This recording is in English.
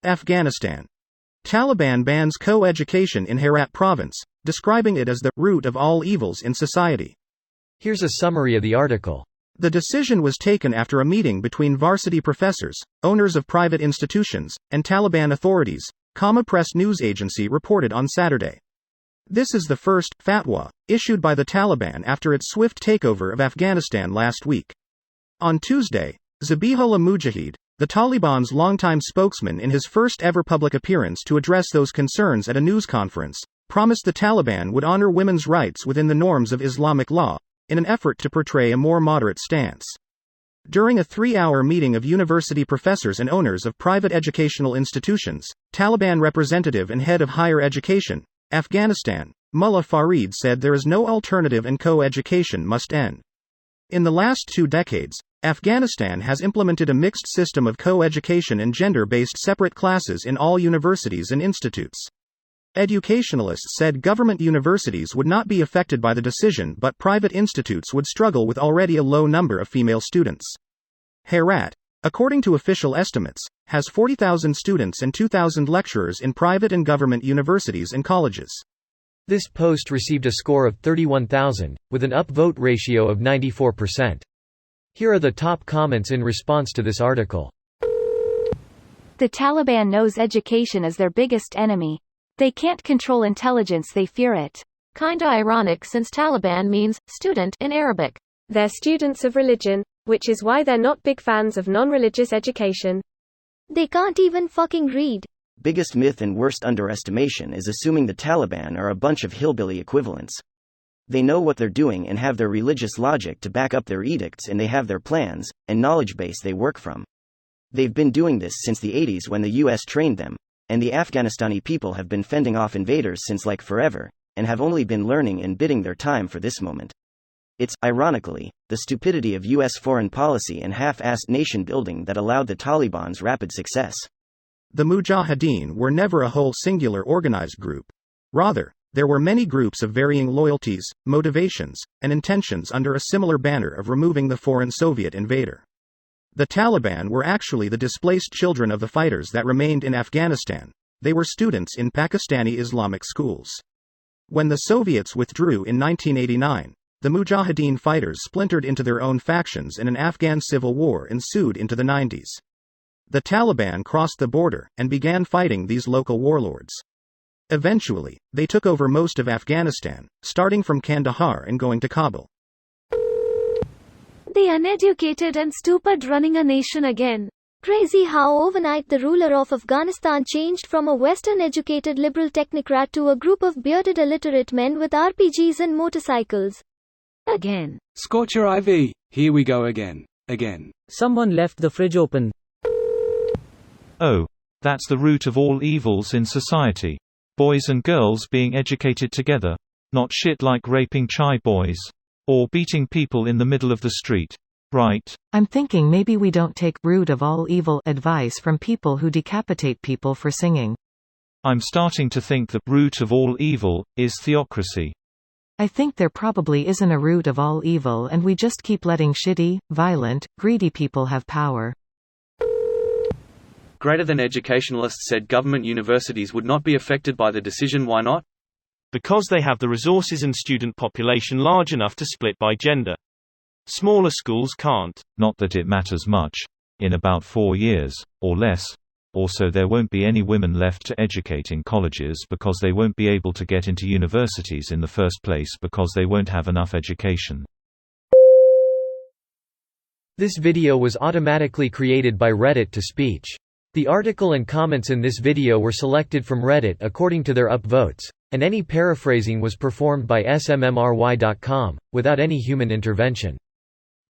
Afghanistan. Taliban bans co-education in Herat province, describing it as the root of all evils in society. Here's a summary of the article. The decision was taken after a meeting between varsity professors, owners of private institutions, and Taliban authorities, Press news agency reported on Saturday. This is the first fatwa issued by the Taliban after its swift takeover of Afghanistan last week. On Tuesday, Zabihullah Mujahid, the Taliban's longtime spokesman in his first ever public appearance to address those concerns at a news conference, promised the Taliban would honor women's rights within the norms of Islamic law, in an effort to portray a more moderate stance. During a 3-hour meeting of university professors and owners of private educational institutions, Taliban representative and head of higher education, Afghanistan, Mullah Farid said there is no alternative and co-education must end. In the last 2 decades, Afghanistan has implemented a mixed system of co-education and gender-based separate classes in all universities and institutes. Educationalists said government universities would not be affected by the decision, but private institutes would struggle with already a low number of female students. Herat, according to official estimates, has 40,000 students and 2,000 lecturers in private and government universities and colleges. This post received a score of 31,000, with an upvote ratio of 94%. Here are the top comments in response to this article. The Taliban knows education is their biggest enemy. They can't control intelligence, they fear it. Kinda ironic since Taliban means student in Arabic. They're students of religion, which is why they're not big fans of non-religious education. They can't even fucking read. Biggest myth and worst underestimation is assuming the Taliban are a bunch of hillbilly equivalents. They know what they're doing and have their religious logic to back up their edicts, and they have their plans and knowledge base they work from. They've been doing this since the 80s when the US trained them, and the Afghanistani people have been fending off invaders since like forever, and have only been learning and biding their time for this moment. It's, ironically, the stupidity of US foreign policy and half-assed nation building that allowed the Taliban's rapid success. The Mujahideen were never a whole singular organized group. Rather, there were many groups of varying loyalties, motivations, and intentions under a similar banner of removing the foreign Soviet invader. The Taliban were actually the displaced children of the fighters that remained in Afghanistan. They were students in Pakistani Islamic schools. When the Soviets withdrew in 1989, the Mujahideen fighters splintered into their own factions and an Afghan civil war ensued into the 90s. The Taliban crossed the border and began fighting these local warlords. Eventually, they took over most of Afghanistan, starting from Kandahar and going to Kabul. The uneducated and stupid running a nation again. Crazy how overnight the ruler of Afghanistan changed from a Western-educated liberal technocrat to a group of bearded illiterate men with RPGs and motorcycles. Again. Scorcher IV, here we go again. Someone left the fridge open. Oh, that's the root of all evils in society. Boys and girls being educated together. Not shit like raping chai boys. Or beating people in the middle of the street. Right? I'm thinking maybe we don't take root of all evil advice from people who decapitate people for singing. I'm starting to think the root of all evil is theocracy. I think there probably isn't a root of all evil and we just keep letting shitty, violent, greedy people have power. Greater than educationalists said government universities would not be affected by the decision. Why not? Because they have the resources and student population large enough to split by gender. Smaller schools can't. Not that it matters much. In about 4 years, or less. Also, there won't be any women left to educate in colleges because they won't be able to get into universities in the first place because they won't have enough education. This video was automatically created by Reddit to speech. The article and comments in this video were selected from Reddit according to their upvotes, and any paraphrasing was performed by smmry.com, without any human intervention.